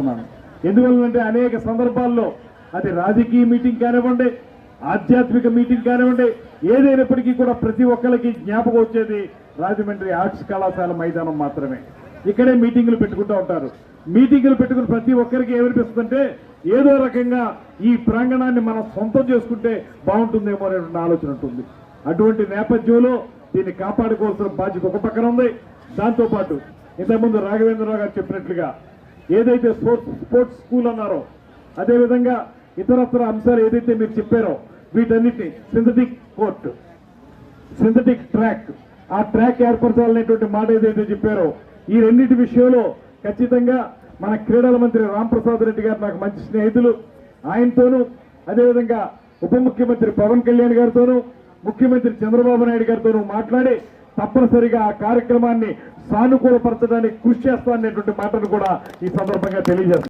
తెలియజేస్తున్నాను. ఎందువల్లంటే అనేక సందర్భాల్లో అది రాజకీయ మీటింగ్ కానివ్వండి, ఆధ్యాత్మిక మీటింగ్ కానివ్వండి, ఏదైనప్పటికీ కూడా ప్రతి ఒక్కరికి జ్ఞాపకం వచ్చేది రాజమండ్రి ఆర్ట్స్ కళాశాల మైదానం మాత్రమే. ఇక్కడే మీటింగులు పెట్టుకుంటూ ఉంటారు. మీటింగులు పెట్టుకుని ప్రతి ఒక్కరికి ఏమనిపిస్తుందంటే ఏదో రకంగా ఈ ప్రాంగణాన్ని మనం సొంతం చేసుకుంటే బాగుంటుందేమో అనేటువంటి ఆలోచన ఉంటుంది. అటువంటి నేపథ్యంలో దీన్ని కాపాడుకోవాల్సిన బాధ్యత ఒక పక్కన ఉంది. దాంతోపాటు ఇంతకుముందు రాఘవేంద్రరావు గారు చెప్పినట్లుగా ఏదైతే స్పోర్ట్స్ స్కూల్ అన్నారో, అదేవిధంగా ఇతరత్ర అంశాలు ఏదైతే మీరు చెప్పారో వీటన్నిటిని సింథటిక్ కోర్ట్, సింథటిక్ ట్రాక్, ఆ ట్రాక్ ఏర్పరచాలనేటువంటి మాట ఏదైతే చెప్పారో ఈ రెండింటి విషయంలో ఖచ్చితంగా మన క్రీడల మంత్రి రాంప్రసాద్ రెడ్డి గారు నాకు మంచి స్నేహితులు. ఆయనతోనూ అదేవిధంగా ఉప ముఖ్యమంత్రి పవన్ కళ్యాణ్ గారితోనూ ముఖ్యమంత్రి చంద్రబాబు నాయుడు గారితోనూ మాట్లాడి తప్పనిసరిగా ఆ కార్యక్రమాన్ని సానుకూలపరచడానికి కృషి చేస్తాననేటువంటి మాటను కూడా ఈ సందర్భంగా తెలియజేస్తాను.